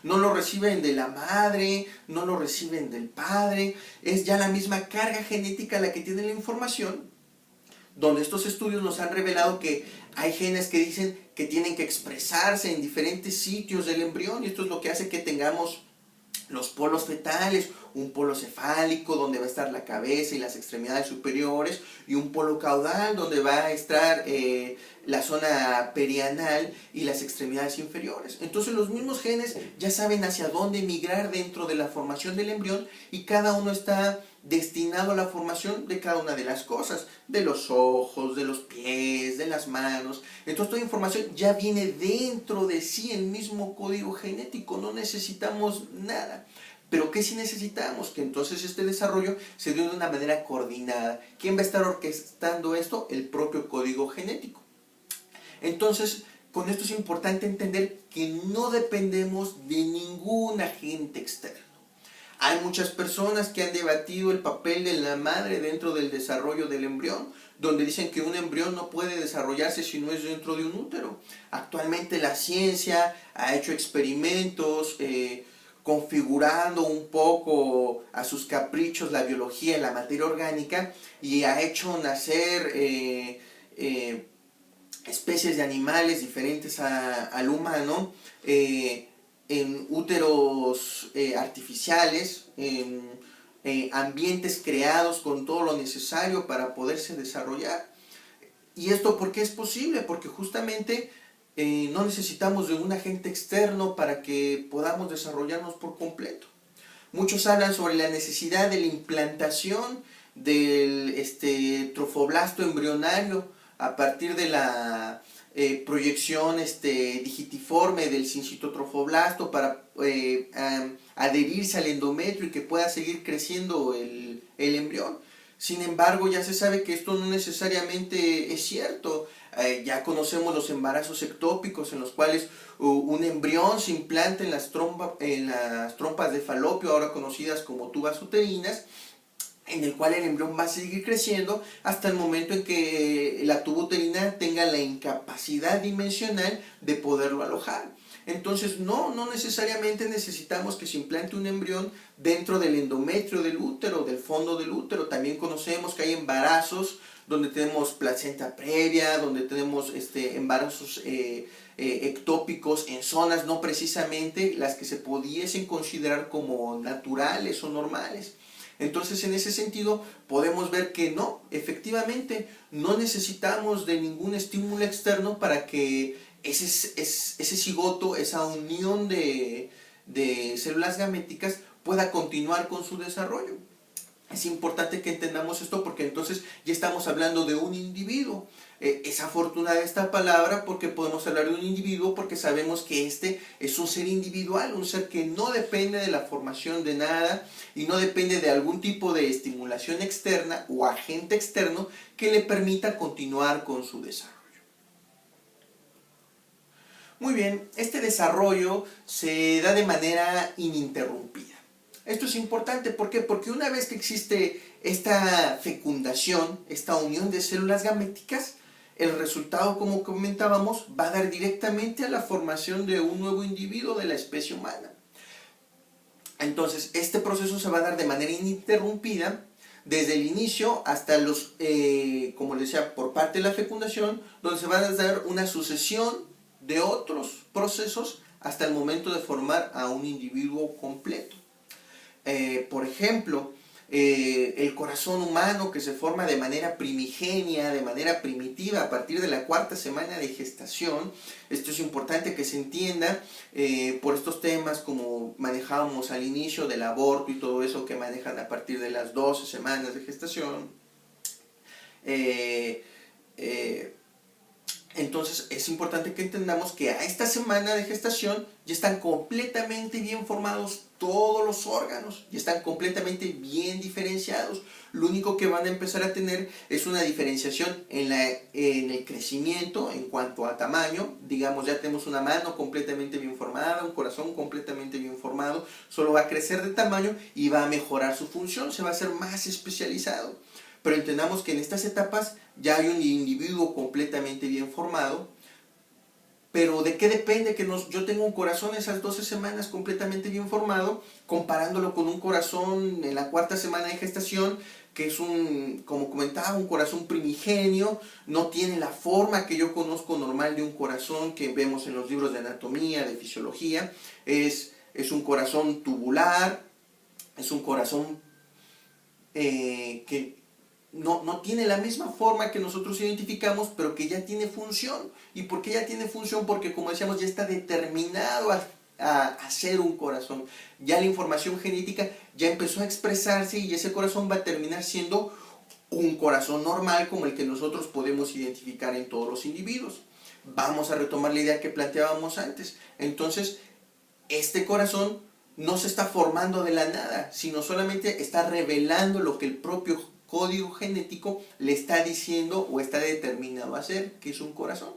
no lo reciben de la madre, no lo reciben del padre, es ya la misma carga genética la que tiene la información, donde estos estudios nos han revelado que hay genes que dicen que tienen que expresarse en diferentes sitios del embrión, y esto es lo que hace que tengamos los polos fetales, un polo cefálico donde va a estar la cabeza y las extremidades superiores, y un polo caudal donde va a estar la zona perianal y las extremidades inferiores. Entonces los mismos genes ya saben hacia dónde migrar dentro de la formación del embrión, y cada uno está destinado a la formación de cada una de las cosas, de los ojos, de los pies, de las manos. Entonces toda información ya viene dentro de sí, el mismo código genético, no necesitamos nada. Pero ¿qué sí necesitamos? Que entonces este desarrollo se dé de una manera coordinada. ¿Quién va a estar orquestando esto? El propio código genético. Entonces, con esto es importante entender que no dependemos de ningún agente externo. Hay muchas personas que han debatido el papel de la madre dentro del desarrollo del embrión, donde dicen que un embrión no puede desarrollarse si no es dentro de un útero. Actualmente la ciencia ha hecho experimentos configurando un poco a sus caprichos la biología y la materia orgánica, y ha hecho nacer especies de animales diferentes al humano, en úteros artificiales, en ambientes creados con todo lo necesario para poderse desarrollar. ¿Y esto por qué es posible? Porque justamente no necesitamos de un agente externo para que podamos desarrollarnos por completo. Muchos hablan sobre la necesidad de la implantación del trofoblasto embrionario a partir de la proyección digitiforme del sincitotrofoblasto para adherirse al endometrio y que pueda seguir creciendo el embrión. Sin embargo, ya se sabe que esto no necesariamente es cierto. Ya conocemos los embarazos ectópicos, en los cuales un embrión se implanta en las trompas de falopio, ahora conocidas como tubas uterinas, en el cual el embrión va a seguir creciendo hasta el momento en que la tuba uterina tenga la incapacidad dimensional de poderlo alojar. Entonces no necesariamente necesitamos que se implante un embrión dentro del endometrio del útero, del fondo del útero. También conocemos que hay embarazos donde tenemos placenta previa, donde tenemos embarazos ectópicos en zonas no precisamente las que se pudiesen considerar como naturales o normales. Entonces, en ese sentido, podemos ver que no, efectivamente, no necesitamos de ningún estímulo externo para que ese cigoto, esa unión de células gaméticas pueda continuar con su desarrollo. Es importante que entendamos esto, porque entonces ya estamos hablando de un individuo. Es afortunada esta palabra porque podemos hablar de un individuo, porque sabemos que este es un ser individual, un ser que no depende de la formación de nada y no depende de algún tipo de estimulación externa o agente externo que le permita continuar con su desarrollo. Muy bien, este desarrollo se da de manera ininterrumpida. Esto es importante, ¿por qué? Porque una vez que existe esta fecundación, esta unión de células gaméticas, el resultado, como comentábamos, va a dar directamente a la formación de un nuevo individuo de la especie humana. Entonces, este proceso se va a dar de manera ininterrumpida desde el inicio hasta los, como les decía, por parte de la fecundación, donde se va a dar una sucesión de otros procesos hasta el momento de formar a un individuo completo. Por ejemplo, el corazón humano, que se forma de manera primigenia, de manera primitiva a partir de la 4ª semana de gestación. Esto es importante que se entienda por estos temas como manejábamos al inicio del aborto y todo eso, que manejan a partir de las 12 semanas de gestación. Entonces es importante que entendamos que a esta semana de gestación ya están completamente bien formados todos los órganos, ya están completamente bien diferenciados. Lo único que van a empezar a tener es una diferenciación en el crecimiento en cuanto a tamaño. Digamos, ya tenemos una mano completamente bien formada, un corazón completamente bien formado, solo va a crecer de tamaño y va a mejorar su función, se va a hacer más especializado. Pero entendamos que en estas etapas ya hay un individuo completamente bien formado, Pero ¿de qué depende que yo tenga un corazón esas 12 semanas completamente bien formado, comparándolo con un corazón en la cuarta semana de gestación, que es como comentaba, un corazón primigenio, no tiene la forma que yo conozco normal de un corazón que vemos en los libros de anatomía, de fisiología, es un corazón tubular, es un corazón que no tiene la misma forma que nosotros identificamos, pero que ya tiene función. ¿Y por qué ya tiene función? Porque, como decíamos, ya está determinado a ser un corazón. Ya la información genética ya empezó a expresarse y ese corazón va a terminar siendo un corazón normal como el que nosotros podemos identificar en todos los individuos. Vamos a retomar la idea que planteábamos antes. Entonces, este corazón no se está formando de la nada, sino solamente está revelando lo que el propio código genético le está diciendo o está determinado a hacer, que es un corazón.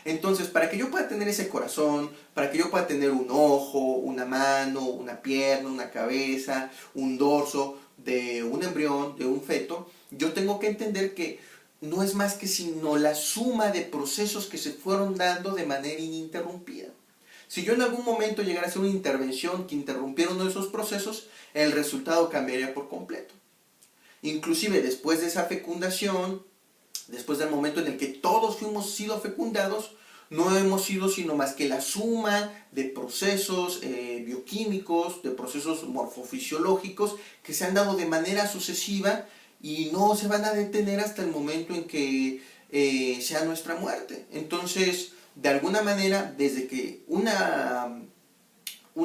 Entonces, para que yo pueda tener ese corazón, para que yo pueda tener un ojo, una mano, una pierna, una cabeza, un dorso de un embrión, de un feto, yo tengo que entender que no es más que sino la suma de procesos que se fueron dando de manera ininterrumpida. Si yo en algún momento llegara a hacer una intervención que interrumpiera uno de esos procesos, el resultado cambiaría por completo. Inclusive después de esa fecundación, después del momento en el que todos fuimos sido fecundados, no hemos sido sino más que la suma de procesos bioquímicos, de procesos morfofisiológicos que se han dado de manera sucesiva y no se van a detener hasta el momento en que sea nuestra muerte. Entonces, de alguna manera, desde que una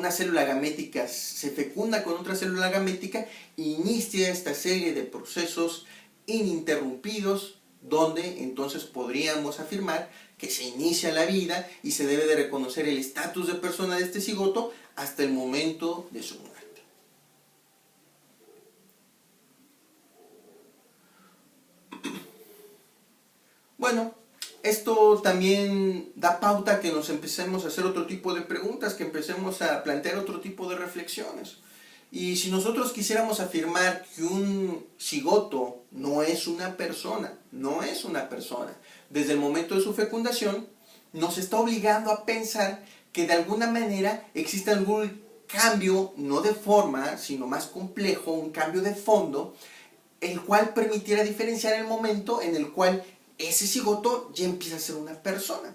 célula gamética se fecunda con otra célula gamética, inicia esta serie de procesos ininterrumpidos, donde entonces podríamos afirmar que se inicia la vida y se debe de reconocer el estatus de persona de este cigoto hasta el momento de su muerte. Bueno, esto también da pauta a que nos empecemos a hacer otro tipo de preguntas, que empecemos a plantear otro tipo de reflexiones. Y si nosotros quisiéramos afirmar que un cigoto no es una persona, desde el momento de su fecundación, nos está obligando a pensar que de alguna manera existe algún cambio, no de forma, sino más complejo, un cambio de fondo, el cual permitiera diferenciar el momento en el cual ese cigoto ya empieza a ser una persona.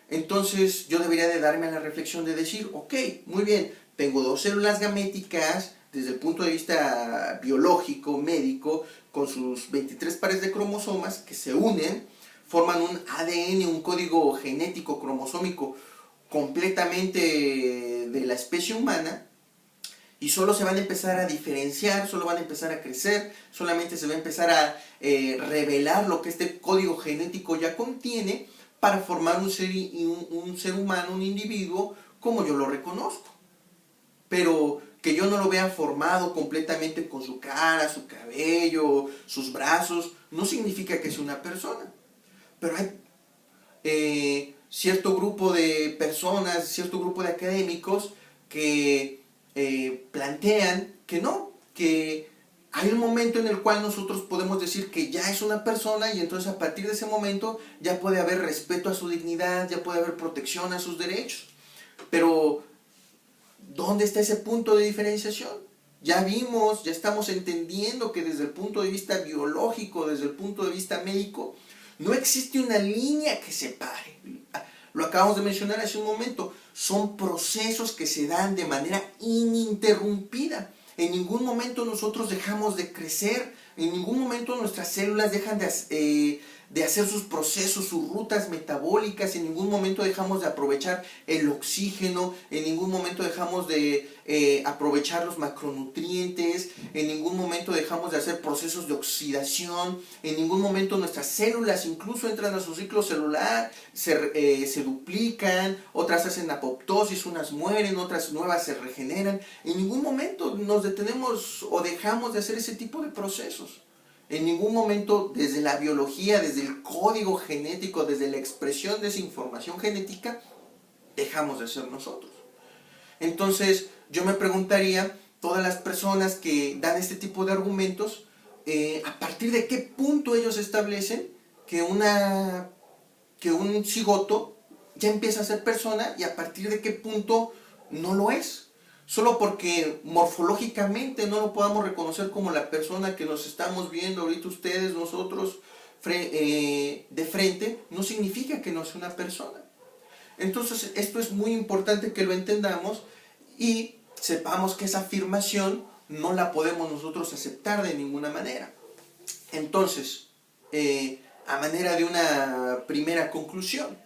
Entonces yo debería de darme a la reflexión de decir, ok, muy bien, tengo dos células gaméticas desde el punto de vista biológico, médico, con sus 23 pares de cromosomas que se unen, forman un ADN, un código genético cromosómico completamente de la especie humana, y solo se van a empezar a diferenciar, solo van a empezar a crecer, solamente se va a empezar a revelar lo que este código genético ya contiene para formar un ser humano, un individuo, como yo lo reconozco. Pero que yo no lo vea formado completamente con su cara, su cabello, sus brazos, no significa que sea una persona. Pero hay cierto grupo de personas, cierto grupo de académicos que plantean que no, que hay un momento en el cual nosotros podemos decir que ya es una persona y entonces a partir de ese momento ya puede haber respeto a su dignidad, ya puede haber protección a sus derechos. Pero, ¿dónde está ese punto de diferenciación? Ya vimos, ya estamos entendiendo que desde el punto de vista biológico, desde el punto de vista médico, no existe una línea que separe. Lo acabamos de mencionar hace un momento. Son procesos que se dan de manera ininterrumpida. En ningún momento nosotros dejamos de crecer. En ningún momento nuestras células dejan de hacer sus procesos, sus rutas metabólicas. En ningún momento dejamos de aprovechar el oxígeno. En ningún momento dejamos de aprovechar los macronutrientes. En ningún momento dejamos de hacer procesos de oxidación. En ningún momento nuestras células incluso entran a su ciclo celular, se duplican, otras hacen apoptosis, unas mueren, otras nuevas se regeneran. En ningún momento nos detenemos o dejamos de hacer ese tipo de procesos. En ningún momento desde la biología, desde el código genético, desde la expresión de esa información genética, dejamos de ser nosotros. Entonces yo me preguntaría, todas las personas que dan este tipo de argumentos, ¿a partir de qué punto ellos establecen que un cigoto ya empieza a ser persona y a partir de qué punto no lo es. Solo porque morfológicamente no lo podamos reconocer como la persona que nos estamos viendo ahorita ustedes, nosotros, de frente, no significa que no sea una persona. Entonces esto es muy importante que lo entendamos y sepamos que esa afirmación no la podemos nosotros aceptar de ninguna manera. Entonces, a manera de una primera conclusión,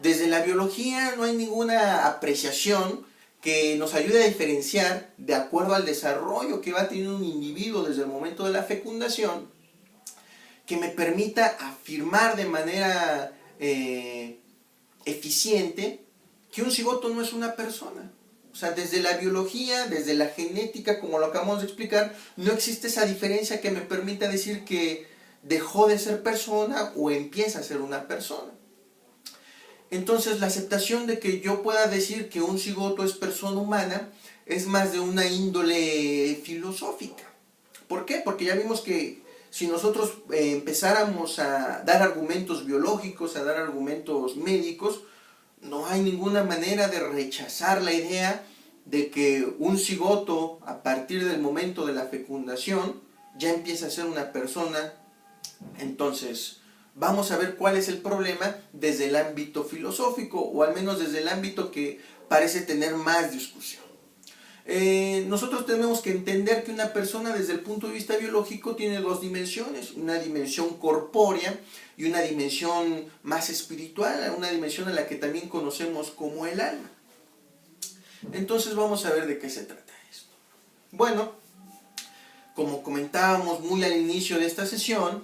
desde la biología no hay ninguna apreciación que nos ayude a diferenciar, de acuerdo al desarrollo que va teniendo un individuo desde el momento de la fecundación, que me permita afirmar de manera eficiente que un cigoto no es una persona. O sea, desde la biología, desde la genética, como lo acabamos de explicar, no existe esa diferencia que me permita decir que dejó de ser persona o empieza a ser una persona. Entonces, la aceptación de que yo pueda decir que un cigoto es persona humana es más de una índole filosófica. ¿Por qué? Porque ya vimos que si nosotros empezáramos a dar argumentos biológicos, a dar argumentos médicos, no hay ninguna manera de rechazar la idea de que un cigoto, a partir del momento de la fecundación, ya empieza a ser una persona. Entonces, vamos a ver cuál es el problema desde el ámbito filosófico, o al menos desde el ámbito que parece tener más discusión. Nosotros tenemos que entender que una persona desde el punto de vista biológico tiene dos dimensiones, una dimensión corpórea y una dimensión más espiritual, una dimensión a la que también conocemos como el alma. Entonces vamos a ver de qué se trata esto. Bueno, como comentábamos muy al inicio de esta sesión,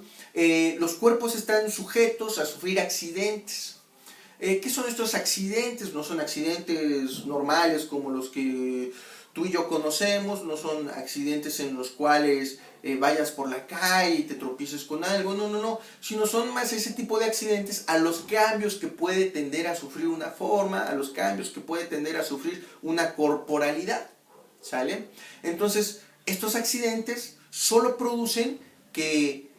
los cuerpos están sujetos a sufrir accidentes. ¿Qué son estos accidentes? No son accidentes normales como los que tú y yo conocemos, no son accidentes en los cuales vayas por la calle y te tropieces con algo, no, sino son más ese tipo de accidentes a los cambios que puede tender a sufrir una forma, a los cambios que puede tender a sufrir una corporalidad, ¿sale? Entonces, estos accidentes solo producen que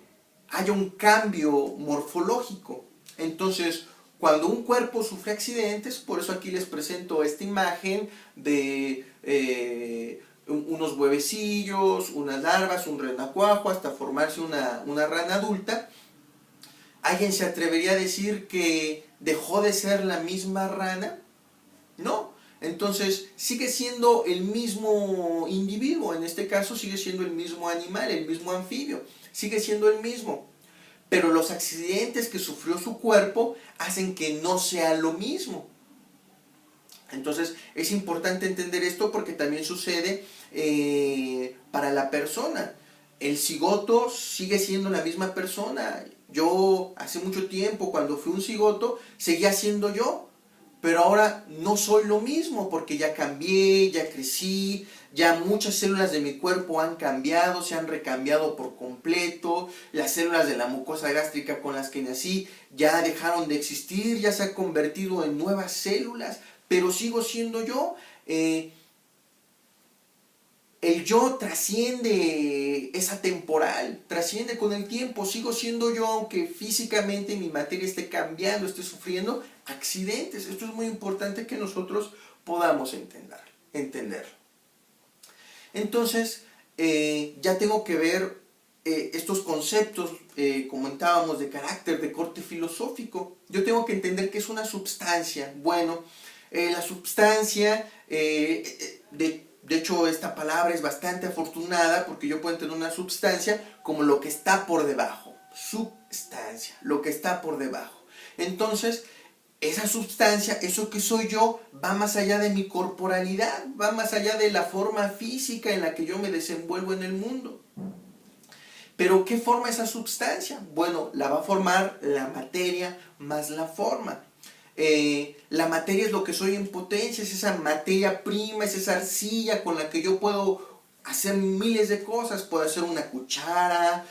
haya un cambio morfológico. Entonces, cuando un cuerpo sufre accidentes, por eso aquí les presento esta imagen de unos huevecillos, unas larvas, un renacuajo, hasta formarse una rana adulta. ¿Alguien se atrevería a decir que dejó de ser la misma rana? No. Entonces sigue siendo el mismo individuo, en este caso sigue siendo el mismo animal, el mismo anfibio, sigue siendo el mismo. Pero los accidentes que sufrió su cuerpo hacen que no sea lo mismo. Entonces es importante entender esto porque también sucede para la persona. El cigoto sigue siendo la misma persona. Yo hace mucho tiempo, cuando fui un cigoto, seguía siendo yo. Pero ahora no soy lo mismo porque ya cambié, ya crecí, ya muchas células de mi cuerpo han cambiado, se han recambiado por completo, las células de la mucosa gástrica con las que nací ya dejaron de existir, ya se han convertido en nuevas células, pero sigo siendo yo. El yo trasciende esa temporal, trasciende con el tiempo, sigo siendo yo aunque físicamente mi materia esté cambiando, esté sufriendo accidentes. Esto es muy importante que nosotros podamos entenderlo. Entonces, ya tengo que ver estos conceptos, comentábamos, de carácter, de corte filosófico. Yo tengo que entender que es una substancia. Bueno, la substancia, de hecho, esta palabra es bastante afortunada porque yo puedo entender una substancia como lo que está por debajo. Substancia, lo que está por debajo. Entonces, esa substancia, eso que soy yo, va más allá de mi corporalidad, va más allá de la forma física en la que yo me desenvuelvo en el mundo. ¿Pero qué forma esa substancia? Bueno, la va a formar la materia más la forma. La materia es lo que soy en potencia, es esa materia prima, es esa arcilla con la que yo puedo hacer miles de cosas. Puedo hacer una cuchara,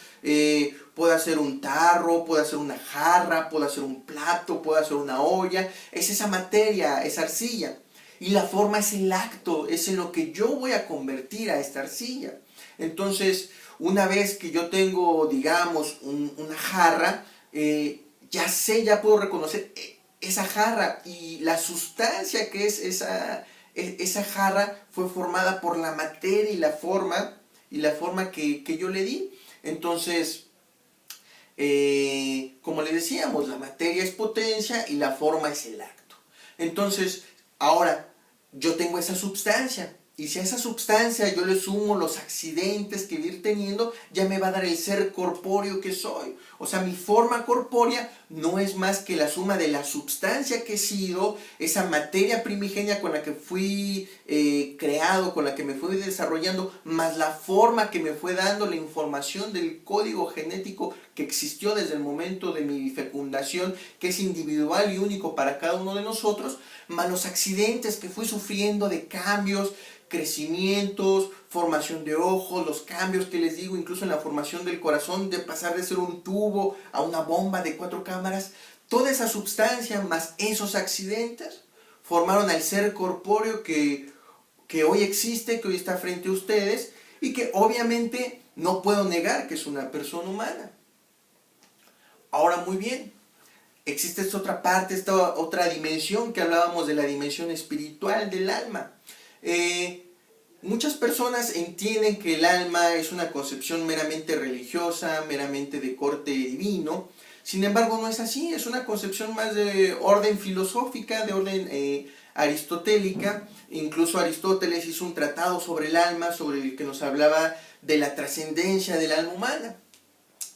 puedo hacer un tarro, puedo hacer una jarra, puedo hacer un plato, puedo hacer una olla. Es esa materia, esa arcilla. Y la forma es el acto, es en lo que yo voy a convertir a esta arcilla. Entonces, una vez que yo tengo, digamos, una jarra, ya puedo reconocer esa jarra, y la sustancia que es esa jarra fue formada por la materia y la forma que yo le di. Entonces, como le decíamos, la materia es potencia y la forma es el acto. Entonces, ahora yo tengo esa sustancia, y si a esa sustancia yo le sumo los accidentes que voy a ir teniendo, ya me va a dar el ser corpóreo que soy. O sea, mi forma corpórea no es más que la suma de la sustancia que he sido, esa materia primigenia con la que fui creado, con la que me fui desarrollando, más la forma que me fue dando la información del código genético que existió desde el momento de mi fecundación, que es individual y único para cada uno de nosotros, más los accidentes que fui sufriendo de cambios, crecimientos, formación de ojos, los cambios que les digo, incluso en la formación del corazón, de pasar de ser un tubo a una bomba de 4 cámaras. Toda esa sustancia más esos accidentes formaron al ser corpóreo que hoy existe, que hoy está frente a ustedes, y que obviamente no puedo negar que es una persona humana. Ahora, muy bien, existe esta otra parte, esta otra dimensión que hablábamos, de la dimensión espiritual del alma. Muchas personas entienden que el alma es una concepción meramente religiosa, meramente de corte divino. Sin embargo, no es así, es una concepción más de orden filosófica, de orden aristotélica. Incluso Aristóteles hizo un tratado sobre el alma, sobre el que nos hablaba de la trascendencia del alma humana.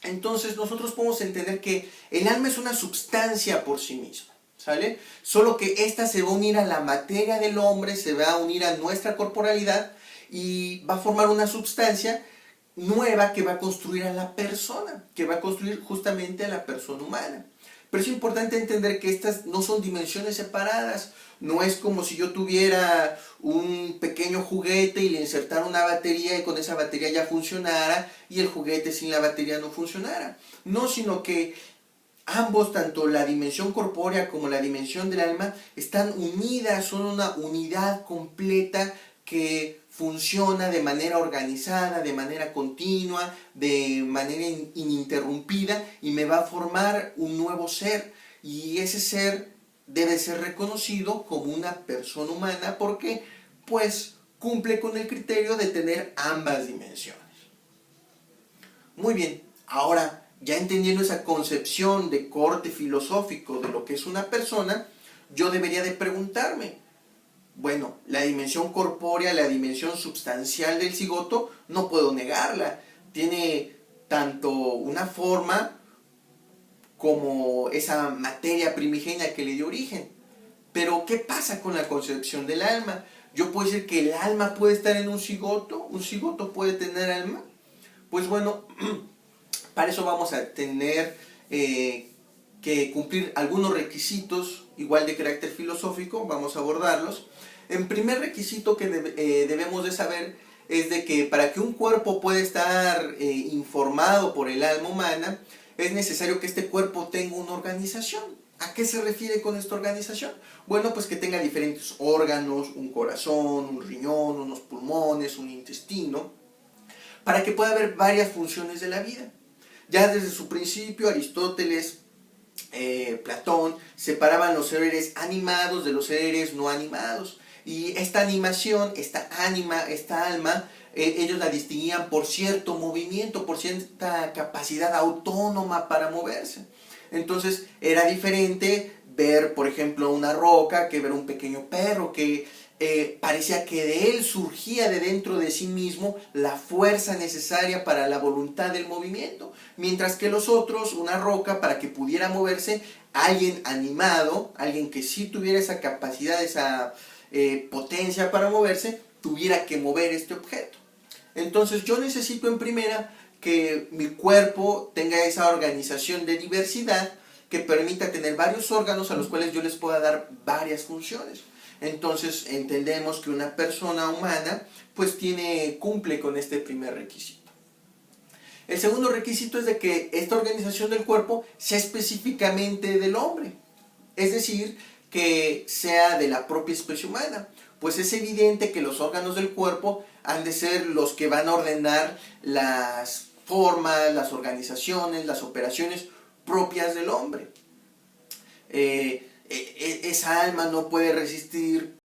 Entonces nosotros podemos entender que el alma es una sustancia por sí misma, ¿sale? Solo que esta se va a unir a la materia del hombre, se va a unir a nuestra corporalidad y va a formar una sustancia nueva que va a construir a la persona, que va a construir justamente a la persona humana. Pero es importante entender que estas no son dimensiones separadas. No es como si yo tuviera un pequeño juguete y le insertara una batería y con esa batería ya funcionara y el juguete sin la batería no funcionara. No, sino que ambos, tanto la dimensión corpórea como la dimensión del alma, están unidas, son una unidad completa que funciona de manera organizada, de manera continua, de manera ininterrumpida, y me va a formar un nuevo ser. Y ese ser debe ser reconocido como una persona humana porque pues cumple con el criterio de tener ambas dimensiones. Muy bien, ahora ya entendiendo esa concepción de corte filosófico de lo que es una persona, yo debería de preguntarme, bueno, la dimensión corpórea, la dimensión substancial del cigoto, no puedo negarla. Tiene tanto una forma como esa materia primigenia que le dio origen. Pero, ¿qué pasa con la concepción del alma? Yo puedo decir que el alma puede estar en un cigoto puede tener alma. Pues bueno, para eso vamos a tener que cumplir algunos requisitos, igual de carácter filosófico, vamos a abordarlos. El primer requisito que debemos de saber es de que para que un cuerpo pueda estar informado por el alma humana, es necesario que este cuerpo tenga una organización. ¿A qué se refiere con esta organización? Bueno, pues que tenga diferentes órganos, un corazón, un riñón, unos pulmones, un intestino, para que pueda haber varias funciones de la vida. Ya desde su principio, Aristóteles, Platón, separaban los seres animados de los seres no animados. Y esta animación, esta ánima, esta alma, ellos la distinguían por cierto movimiento, por cierta capacidad autónoma para moverse. Entonces era diferente ver, por ejemplo, una roca que ver un pequeño perro, que parecía que de él surgía de dentro de sí mismo la fuerza necesaria para la voluntad del movimiento, mientras que los otros, una roca, para que pudiera moverse, alguien animado, alguien que sí tuviera esa capacidad, esa potencia para moverse, tuviera que mover este objeto. Entonces yo necesito en primera que mi cuerpo tenga esa organización de diversidad que permita tener varios órganos a los cuales yo les pueda dar varias funciones. Entonces entendemos que una persona humana pues cumple con este primer requisito. El segundo requisito es de que esta organización del cuerpo sea específicamente del hombre, es decir, que sea de la propia especie humana, pues es evidente que los órganos del cuerpo han de ser los que van a ordenar las formas, las organizaciones, las operaciones propias del hombre. esa alma no puede resistir